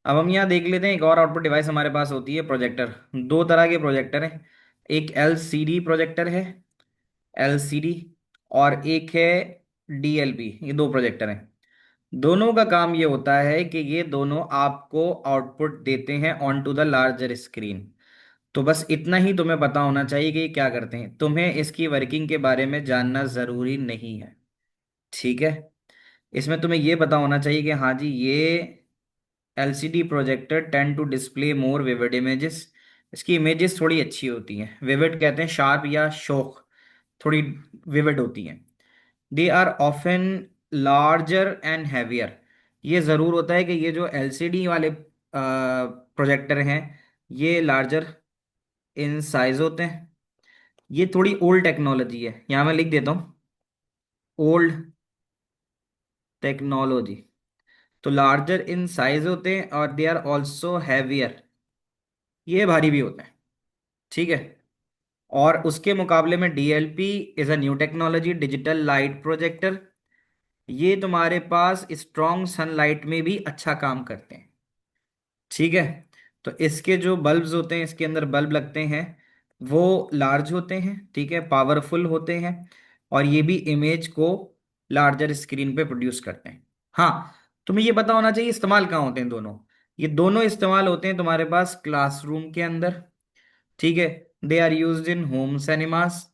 अब हम यहाँ देख लेते हैं, एक और आउटपुट डिवाइस हमारे पास होती है, प्रोजेक्टर। दो तरह के प्रोजेक्टर हैं। एक एलसीडी प्रोजेक्टर है, एलसीडी, और एक है डीएलपी। ये दो प्रोजेक्टर हैं। दोनों का काम ये होता है कि ये दोनों आपको आउटपुट देते हैं on to the larger screen. तो बस इतना ही तुम्हें पता होना चाहिए कि ये क्या करते हैं। तुम्हें इसकी वर्किंग के बारे में जानना जरूरी नहीं है, ठीक है। इसमें तुम्हें ये पता होना चाहिए कि हाँ जी, ये LCD projector tend to display more vivid images. इसकी इमेजेस थोड़ी अच्छी होती हैं। विविड कहते हैं शार्प या शोक, थोड़ी विविड होती हैं। They are often larger and heavier. ये ज़रूर होता है कि ये जो एलसीडी वाले प्रोजेक्टर हैं, ये लार्जर इन साइज होते हैं। ये थोड़ी ओल्ड टेक्नोलॉजी है, यहाँ मैं लिख देता हूँ, ओल्ड टेक्नोलॉजी। तो लार्जर इन साइज होते हैं और दे आर ऑल्सो हैवियर, ये भारी भी होते हैं, ठीक है। और उसके मुकाबले में DLP is a new technology, digital light projector. ये तुम्हारे पास स्ट्रॉन्ग सनलाइट में भी अच्छा काम करते हैं, ठीक है। तो इसके जो बल्ब्स होते हैं, इसके अंदर बल्ब लगते हैं, वो लार्ज होते हैं, ठीक है, पावरफुल होते हैं। और ये भी इमेज को लार्जर स्क्रीन पे प्रोड्यूस करते हैं। हाँ, तुम्हें ये पता होना चाहिए इस्तेमाल कहाँ होते हैं दोनों। ये दोनों इस्तेमाल होते हैं तुम्हारे पास क्लासरूम के अंदर, ठीक है। They are used in home cinemas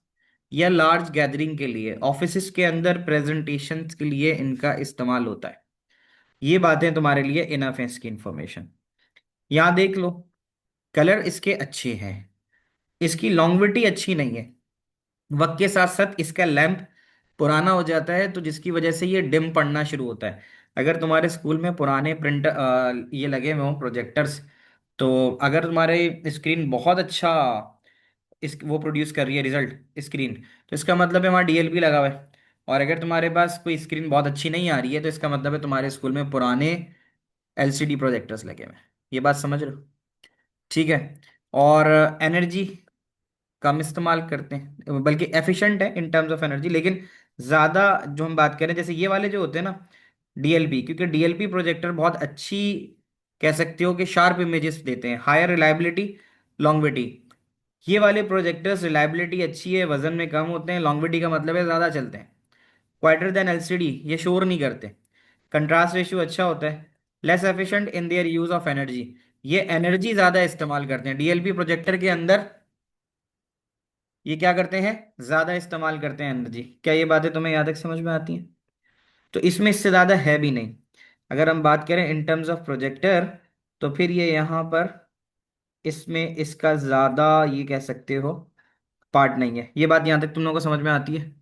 या लार्ज गैदरिंग के लिए, ऑफिस के अंदर प्रेजेंटेशंस के लिए इनका इस्तेमाल होता है। ये बातें तुम्हारे लिए इनफ है इसकी इंफॉर्मेशन। यहाँ देख लो, कलर इसके अच्छे हैं, इसकी लॉन्गविटी अच्छी नहीं है। वक्त के साथ साथ इसका लैंप पुराना हो जाता है, तो जिसकी वजह से ये डिम पड़ना शुरू होता है। अगर तुम्हारे स्कूल में पुराने प्रिंट ये लगे हुए हों प्रोजेक्टर्स, तो अगर तुम्हारे स्क्रीन बहुत अच्छा इस वो प्रोड्यूस कर रही है रिजल्ट स्क्रीन, तो इसका मतलब है वहाँ डीएलपी लगा हुआ है। और अगर तुम्हारे पास कोई स्क्रीन बहुत अच्छी नहीं आ रही है, तो इसका मतलब है तुम्हारे स्कूल में पुराने एलसीडी प्रोजेक्टर्स लगे हुए हैं। ये बात समझ रहे हो, ठीक है। और एनर्जी कम इस्तेमाल करते हैं, बल्कि एफिशिएंट है इन टर्म्स ऑफ एनर्जी, लेकिन ज़्यादा जो हम बात करें, जैसे ये वाले जो होते हैं ना डीएलपी, क्योंकि डीएलपी प्रोजेक्टर बहुत अच्छी, कह सकते हो कि शार्प इमेजेस देते हैं, हायर रिलायबिलिटी, लॉन्गविटी। ये वाले प्रोजेक्टर्स रिलायबिलिटी अच्छी है, वजन में कम होते हैं, लॉन्गविटी का मतलब है ज़्यादा चलते हैं। क्वाइटर देन एलसीडी, ये शोर नहीं करते। कंट्रास्ट रेशियो अच्छा होता है। Less efficient in their use of energy, ये एनर्जी ज़्यादा इस्तेमाल करते हैं डीएलपी प्रोजेक्टर के अंदर। ये क्या करते हैं, ज़्यादा इस्तेमाल करते हैं एनर्जी। क्या ये बातें तुम्हें याद तक समझ में आती हैं? तो इसमें इससे ज़्यादा है भी नहीं। अगर हम बात करें इन टर्म्स ऑफ प्रोजेक्टर, तो फिर ये यहाँ पर इसमें इसका ज़्यादा ये कह सकते हो पार्ट नहीं है। ये बात यहाँ तक तुम लोगों को समझ में आती है?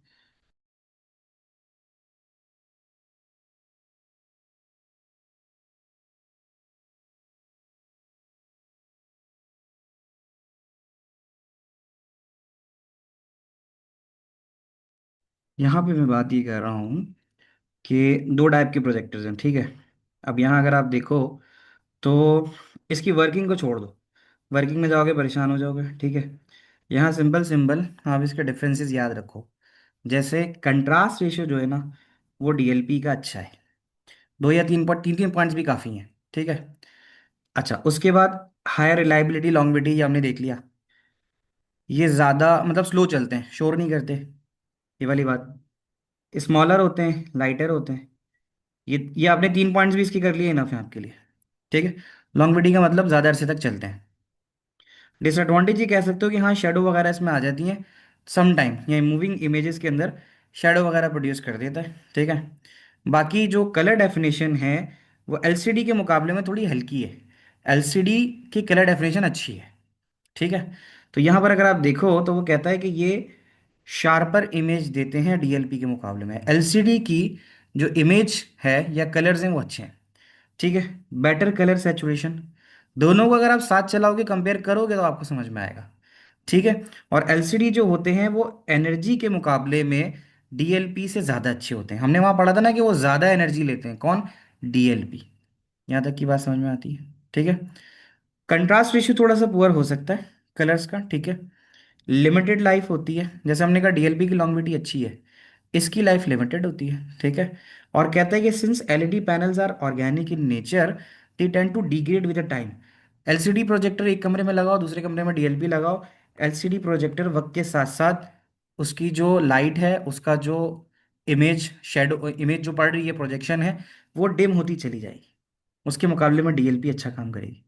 यहाँ पे मैं बात ये कर रहा हूँ कि दो टाइप के प्रोजेक्टर्स हैं, ठीक है। अब यहाँ अगर आप देखो, तो इसकी वर्किंग को छोड़ दो, वर्किंग में जाओगे परेशान हो जाओगे, ठीक है। यहाँ सिंपल सिंपल आप इसके डिफरेंसेस याद रखो। जैसे कंट्रास्ट रेशियो जो है ना, वो डीएलपी का अच्छा है। दो या तीन पॉइंट, तीन तीन पॉइंट्स भी काफ़ी हैं, ठीक है। अच्छा, उसके बाद हायर रिलायबिलिटी लॉन्गविटी, ये हमने देख लिया। ये ज़्यादा मतलब स्लो चलते हैं, शोर नहीं करते, ये वाली बात। स्मॉलर होते हैं, लाइटर होते हैं। ये आपने तीन पॉइंट्स भी इसकी कर लिए इनफ है आपके लिए, ठीक है। लॉन्गविटी का मतलब ज़्यादा अरसे तक चलते हैं। डिसएडवांटेज ये कह सकते हो कि हाँ, शेडो वगैरह इसमें आ जाती हैं सम टाइम, या मूविंग इमेजेस के अंदर शेडो वगैरह प्रोड्यूस कर देता है, ठीक है। बाकी जो कलर डेफिनेशन है, वो एलसीडी के मुकाबले में थोड़ी हल्की है। एलसीडी की कलर डेफिनेशन अच्छी है, ठीक है। तो यहाँ पर अगर आप देखो, तो वो कहता है कि ये शार्पर इमेज देते हैं डीएलपी के मुकाबले में। एलसीडी की जो इमेज है या कलर्स हैं वो अच्छे हैं, ठीक है। बेटर कलर सेचुरेशन, दोनों को अगर आप साथ चलाओगे, कंपेयर करोगे, तो आपको समझ में आएगा, ठीक है। और एलसीडी जो होते हैं वो एनर्जी के मुकाबले में डीएलपी से ज़्यादा अच्छे होते हैं। हमने वहाँ पढ़ा था ना कि वो ज़्यादा एनर्जी लेते हैं, कौन? डीएलपी। यहाँ तक की बात समझ में आती है, ठीक है। कंट्रास्ट रेशियो थोड़ा सा पुअर हो सकता है कलर्स का, ठीक है। लिमिटेड लाइफ होती है, जैसे हमने कहा डीएलपी की लॉन्गविटी अच्छी है, इसकी लाइफ लिमिटेड होती है, ठीक है। और कहता है कि since LED panels are organic in nature, they tend to degrade with the time. LCD projector एक कमरे में लगाओ, दूसरे कमरे में डीएलपी लगाओ, एलसीडी प्रोजेक्टर वक्त के साथ साथ उसकी जो लाइट है, उसका जो इमेज शेडो इमेज जो पड़ रही है, प्रोजेक्शन है, वो डिम होती चली जाएगी। उसके मुकाबले में डीएलपी अच्छा काम करेगी।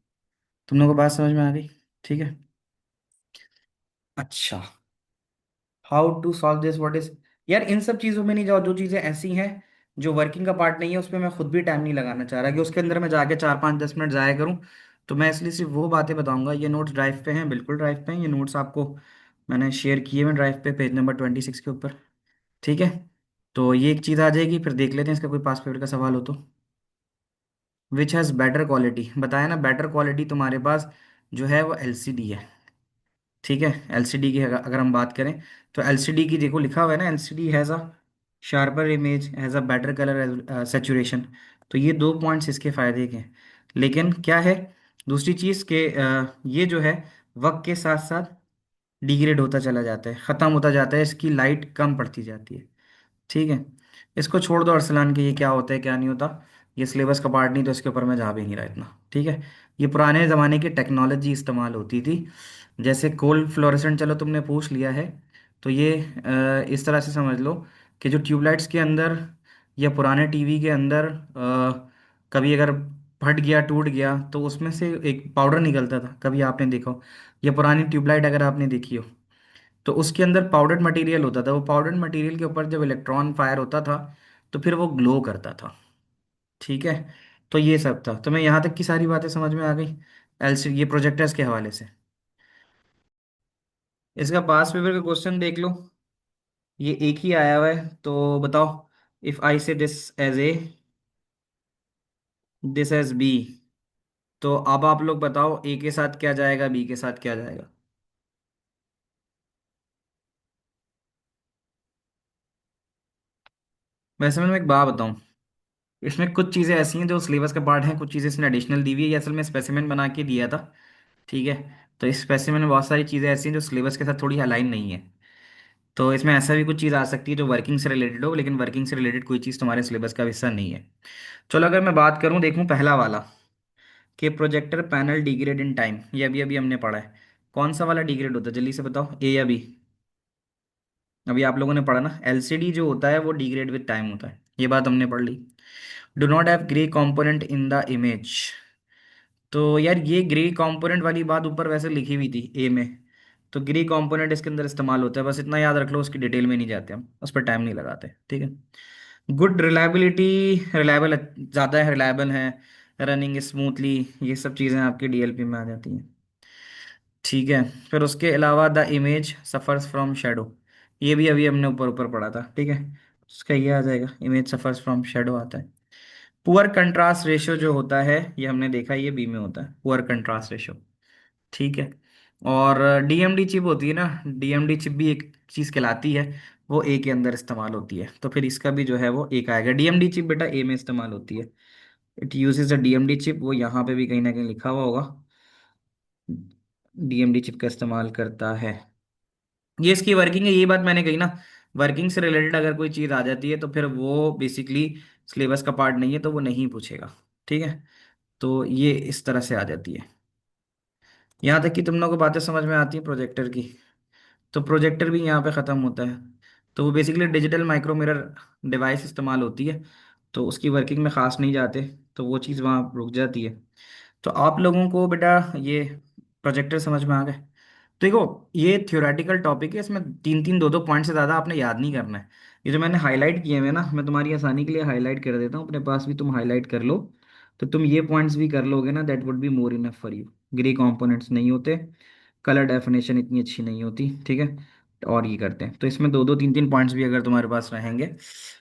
तुम लोगों को बात समझ में आ गई? ठीक है। अच्छा, how to solve this, what is. यार इन सब चीज़ों में नहीं जाओ, जो चीज़ें ऐसी हैं जो वर्किंग का पार्ट नहीं है, उस पर मैं खुद भी टाइम नहीं लगाना चाह रहा कि उसके अंदर मैं जाके 4 5 10 मिनट जाया करूँ। तो मैं इसलिए सिर्फ वो बातें बताऊंगा। ये नोट्स ड्राइव पे हैं, बिल्कुल ड्राइव पे हैं। ये नोट्स आपको मैंने शेयर किए हुए ड्राइव पे, पेज नंबर 26 के ऊपर। ठीक है। तो ये एक चीज़ आ जाएगी, फिर देख लेते हैं इसका कोई पास पेपर का सवाल हो तो। विच हैज़ बेटर क्वालिटी, बताया ना, बेटर क्वालिटी तुम्हारे पास जो है वो एलसीडी है। ठीक है। एलसीडी की अगर अगर हम बात करें, तो एलसीडी की देखो लिखा हुआ है ना, LCD has a sharper image, has a better colour saturation. तो ये 2 पॉइंट्स इसके फ़ायदे के हैं। लेकिन क्या है, दूसरी चीज़ के ये जो है वक्त के साथ साथ डिग्रेड होता चला जाता है, ख़त्म होता जाता है, इसकी लाइट कम पड़ती जाती है। ठीक है। इसको छोड़ दो अरसलान के, ये क्या होता है क्या नहीं होता, ये सिलेबस का पार्ट नहीं, तो इसके ऊपर मैं जा भी नहीं रहा इतना। ठीक है। ये पुराने ज़माने की टेक्नोलॉजी इस्तेमाल होती थी। जैसे कोल्ड फ्लोरेसेंट, चलो तुमने पूछ लिया है, तो ये इस तरह से समझ लो कि जो ट्यूबलाइट्स के अंदर या पुराने टीवी के अंदर कभी अगर फट गया, टूट गया, तो उसमें से एक पाउडर निकलता था, कभी आपने देखा हो, या पुरानी ट्यूबलाइट अगर आपने देखी हो, तो उसके अंदर पाउडर्ड मटेरियल होता था। वो पाउडर्ड मटेरियल के ऊपर जब इलेक्ट्रॉन फायर होता था, तो फिर वो ग्लो करता था। ठीक है। तो ये सब था। तो मैं यहाँ तक की सारी बातें समझ में आ गई एलसी ये प्रोजेक्टर्स के हवाले से। इसका पास पेपर का क्वेश्चन देख लो, ये एक ही आया हुआ है। तो बताओ, if I say this as A, this as B, तो अब आप लोग बताओ ए के साथ क्या जाएगा, बी के साथ क्या जाएगा। वैसे मैं एक बात बताऊं, इसमें कुछ चीज़ें ऐसी हैं जो सिलेबस का पार्ट है, कुछ चीज़ें इसने एडिशनल दी हुई है। ये असल में स्पेसिमेन बना के दिया था। ठीक है। तो इस स्पेसिमेन में बहुत सारी चीज़ें ऐसी हैं जो सिलेबस के साथ थोड़ी अलाइन नहीं है। तो इसमें ऐसा भी कुछ चीज़ आ सकती है जो वर्किंग से रिलेटेड हो, लेकिन वर्किंग से रिलेटेड कोई चीज़ तुम्हारे सिलेबस का हिस्सा नहीं है। चलो अगर मैं बात करूं, देखूं पहला वाला, कि projector panel degrade in time, ये अभी अभी हमने पढ़ा है। कौन सा वाला डिग्रेड होता है, जल्दी से बताओ, ए या बी। अभी आप लोगों ने पढ़ा ना, एलसीडी जो होता है वो डिग्रेड विद टाइम होता है, ये बात हमने पढ़ ली। Do not have grey component in the image. तो यार ये ग्रे कंपोनेंट वाली बात ऊपर वैसे लिखी हुई थी ए में। तो ग्रे कंपोनेंट इसके अंदर इस्तेमाल होता है, बस इतना याद रख लो, उसकी डिटेल में नहीं जाते हम, उस पर टाइम नहीं लगाते। ठीक है। गुड रिलायबिलिटी, रिलायबल, ज़्यादा है, रिलायबल है, रनिंग स्मूथली, ये सब चीज़ें आपकी डीएलपी में आ जाती हैं। ठीक है। फिर उसके अलावा the image suffers from shadow, ये भी अभी हमने ऊपर ऊपर पढ़ा था। ठीक है। उसका ये आ जाएगा, इमेज सफ़र्स फ्रॉम शेडो आता है। पुअर कंट्रास्ट रेशियो जो होता है, ये हमने देखा, ये बी में होता है, पुअर कंट्रास्ट रेशियो। ठीक है। और डीएमडी चिप होती है ना, डीएमडी चिप भी एक चीज़ कहलाती है, वो ए के अंदर इस्तेमाल होती है। तो फिर इसका भी जो है वो एक आएगा। डीएमडी चिप बेटा ए में इस्तेमाल होती है। It uses a DMD chip, वो यहाँ पे भी कहीं ना कहीं लिखा हुआ होगा, डीएमडी चिप का इस्तेमाल करता है। ये इसकी वर्किंग है, ये बात मैंने कही ना। वर्किंग से रिलेटेड अगर कोई चीज़ आ जाती है, तो फिर वो बेसिकली सिलेबस का पार्ट नहीं है, तो वो नहीं पूछेगा। ठीक है। तो ये इस तरह से आ जाती है। यहाँ तक कि तुम लोगों को बातें समझ में आती हैं प्रोजेक्टर की। तो प्रोजेक्टर भी यहाँ पे ख़त्म होता है। तो वो basically digital micro mirror device इस्तेमाल होती है, तो उसकी वर्किंग में ख़ास नहीं जाते, तो वो चीज़ वहाँ रुक जाती है। तो आप लोगों को बेटा ये प्रोजेक्टर समझ में आ गए। तो देखो ये थ्योरेटिकल टॉपिक है, इसमें तीन तीन दो दो पॉइंट से ज़्यादा आपने याद नहीं करना है। ये जो मैंने हाईलाइट किए हुए हैं ना, मैं तुम्हारी आसानी के लिए हाईलाइट कर देता हूँ, अपने पास भी तुम हाईलाइट कर लो। तो तुम ये पॉइंट्स भी कर लोगे ना, that would be more enough for you. Grey components नहीं होते, कलर डेफिनेशन इतनी अच्छी नहीं होती। ठीक है। और ये करते हैं, तो इसमें दो दो तीन तीन पॉइंट्स भी अगर तुम्हारे पास रहेंगे,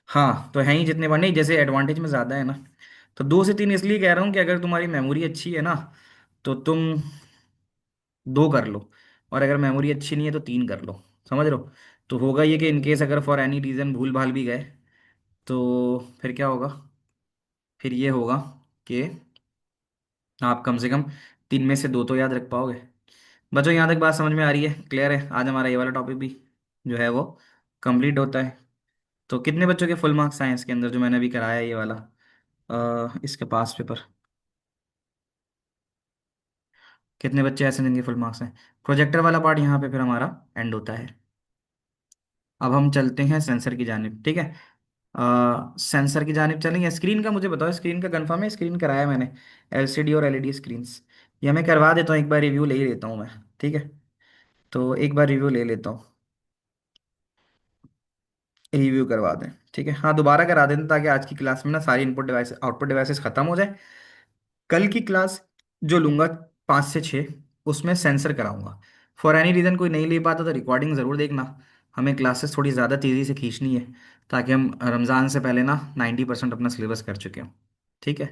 हाँ तो है ही जितने बार नहीं, जैसे एडवांटेज में ज़्यादा है ना। तो 2 से 3 इसलिए कह रहा हूँ कि अगर तुम्हारी मेमोरी अच्छी है ना, तो तुम 2 कर लो, और अगर मेमोरी अच्छी नहीं है तो 3 कर लो। समझ रहे हो? तो होगा ये कि इनकेस अगर फॉर एनी रीज़न भूल भाल भी गए, तो फिर क्या होगा, फिर ये होगा कि आप कम से कम 3 में से 2 तो याद रख पाओगे। बच्चों यहाँ तक बात समझ में आ रही है, क्लियर है? आज हमारा ये वाला टॉपिक भी जो है वो कंप्लीट होता है। तो कितने बच्चों के फुल मार्क्स आए इसके अंदर, जो मैंने अभी कराया है ये वाला इसके पास पेपर? कितने बच्चे ऐसे जिनके फुल मार्क्स हैं। प्रोजेक्टर वाला पार्ट यहाँ पे फिर हमारा एंड होता है। अब हम चलते हैं सेंसर की जानिब, ठीक है। सेंसर की जानिब चलेंगे। स्क्रीन का मुझे बताओ, स्क्रीन का कंफर्म है? स्क्रीन कराया मैंने, एलसीडी और एलईडी स्क्रीन्स। ये मैं करवा देता हूँ, एक बार रिव्यू ले ही लेता हूँ मैं, ठीक है। तो एक बार रिव्यू ले लेता हूँ, रिव्यू करवा दें, ठीक है। हाँ, दोबारा करा दें ताकि आज की क्लास में ना सारी इनपुट डिवाइस आउटपुट डिवाइसेस खत्म हो जाए। कल की क्लास जो लूंगा 5 से 6, उसमें सेंसर कराऊंगा। फॉर एनी रीज़न कोई नहीं ले पाता तो रिकॉर्डिंग ज़रूर देखना। हमें क्लासेस थोड़ी ज़्यादा तेज़ी से खींचनी है ताकि हम रमज़ान से पहले ना 90% अपना सिलेबस कर चुके हों, ठीक है।